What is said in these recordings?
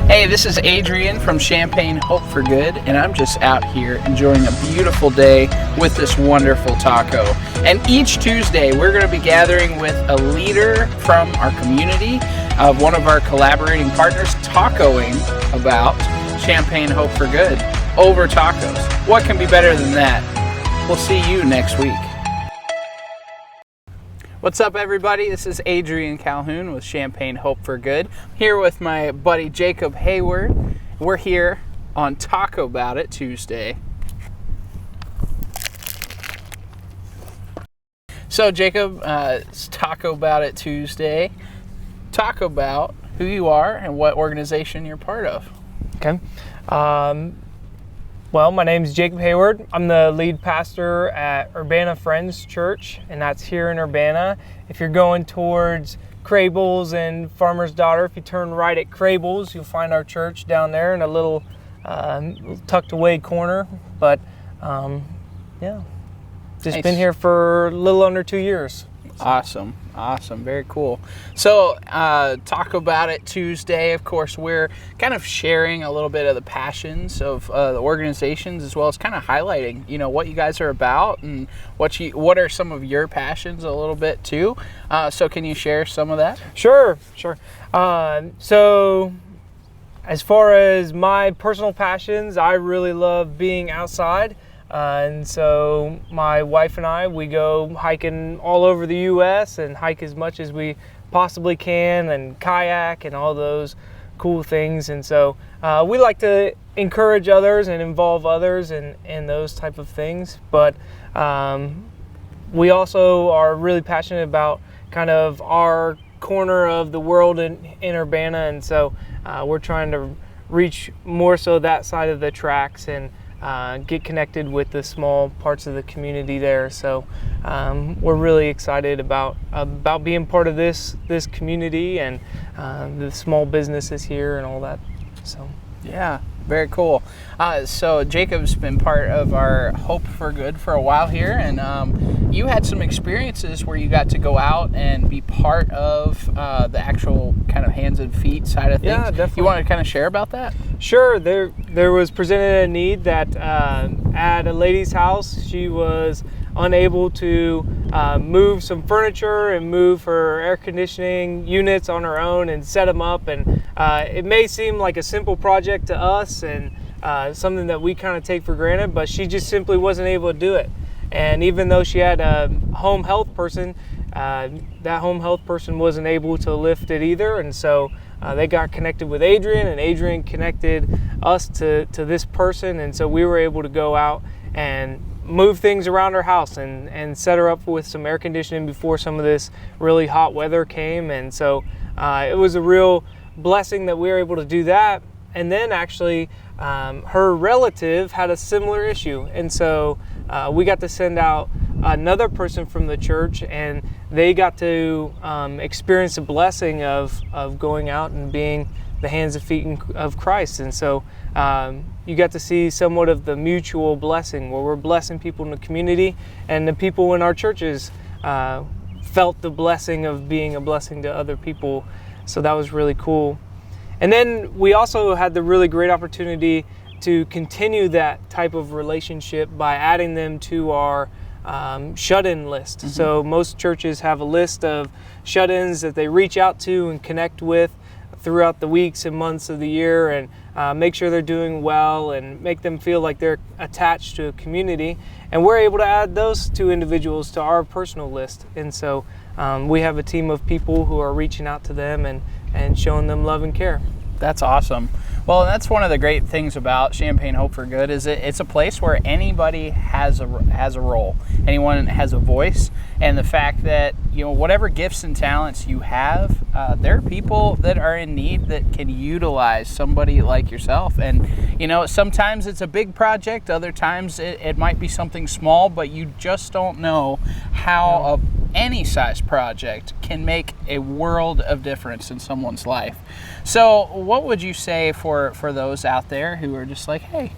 Hey, this is Adrian from Champaign Hope for Good, and I'm just out here enjoying a beautiful day with this wonderful taco. And each Tuesday, we're going to be gathering with a leader from our community, one of our collaborating partners, tacoing about Champaign Hope for Good over tacos. What can be better than that? We'll see you next week. What's up, everybody? This is Adrian Calhoun with Champaign Hope for Good. Here with my buddy Jacob Hayward. We're here on Taco About It Tuesday. So Jacob, it's Taco About It Tuesday. Talk about who you are and what organization you're part of. Okay. Well, my name is Jacob Hayward. I'm the lead pastor at Urbana Friends Church, and that's here in Urbana. If you're going towards Crable's and Farmer's Daughter, if you turn right at Crable's, you'll find our church down there in a little tucked away corner. But yeah, just Nice. Been here for a little under 2 years. Awesome. Very cool. So, Talk About It Tuesday, of course, we're kind of sharing a little bit of the passions of the organizations, as well as kind of highlighting, what you guys are about and what are some of your passions a little bit too. So can you share some of that? Sure. So as far as my personal passions, I really love being outside. And so my wife and I, we go hiking all over the U.S. and hike as much as we possibly can, and kayak and all those cool things. And so we like to encourage others and involve others in those type of things. But we also are really passionate about kind of our corner of the world in Urbana. And so we're trying to reach more so that side of the tracks and get connected with the small parts of the community there. So we're really excited about being part of this community and the small businesses here and all that. So yeah, very cool. So Jacob's been part of our Hope for Good for a while here, and you had some experiences where you got to go out and be part of the actual kind of hands and feet side of things. Yeah, definitely. You want to kind of share about that? Sure. There was presented a need that at a lady's house, she was unable to move some furniture and move her air conditioning units on her own and set them up. And it may seem like a simple project to us and something that we kind of take for granted, but she just simply wasn't able to do it. And even though she had a home health person, that home health person wasn't able to lift it either. And so they got connected with Adrian, and Adrian connected us to this person. And so we were able to go out and move things around her house and set her up with some air conditioning before some of this really hot weather came. And so it was a real blessing that we were able to do that. And then actually her relative had a similar issue. And so we got to send out another person from the church, and they got to experience the blessing of going out and being the hands and feet of Christ. And so you got to see somewhat of the mutual blessing where we're blessing people in the community, and the people in our churches felt the blessing of being a blessing to other people. So that was really cool. And then we also had the really great opportunity to continue that type of relationship by adding them to our shut-in list. Mm-hmm. So most churches have a list of shut-ins that they reach out to and connect with throughout the weeks and months of the year, and make sure they're doing well and make them feel like they're attached to a community. And we're able to add those two individuals to our personal list. And so we have a team of people who are reaching out to them and showing them love and care. That's awesome. Well, that's one of the great things about Champaign Hope for Good is it's a place where anybody has a role, anyone has a voice, and the fact that whatever gifts and talents you have, there are people that are in need that can utilize somebody like yourself. And sometimes it's a big project, other times it might be something small, but you just don't know how any size project can make a world of difference in someone's life. So what would you say for those out there who are just like, hey,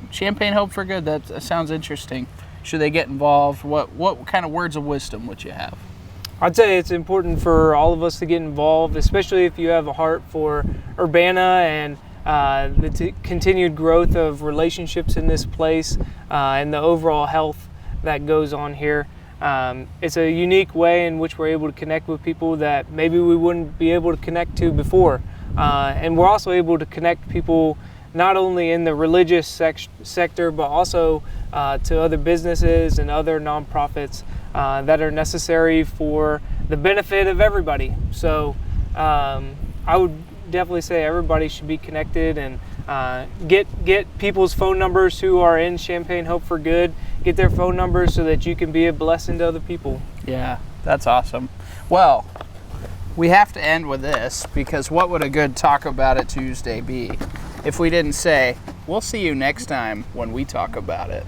Champaign Hope for Good, that sounds interesting. Should they get involved? What kind of words of wisdom would you have? I'd say it's important for all of us to get involved, especially if you have a heart for Urbana and the continued growth of relationships in this place and the overall health that goes on here. It's a unique way in which we're able to connect with people that maybe we wouldn't be able to connect to before. And we're also able to connect people not only in the religious sector, but also to other businesses and other nonprofits that are necessary for the benefit of everybody. So I would definitely say everybody should be connected and get people's phone numbers who are in Champaign Hope for Good. Get their phone numbers so that you can be a blessing to other people. Yeah, that's awesome. Well, we have to end with this, because what would a good Talk About It Tuesday be if we didn't say, we'll see you next time when we talk about it.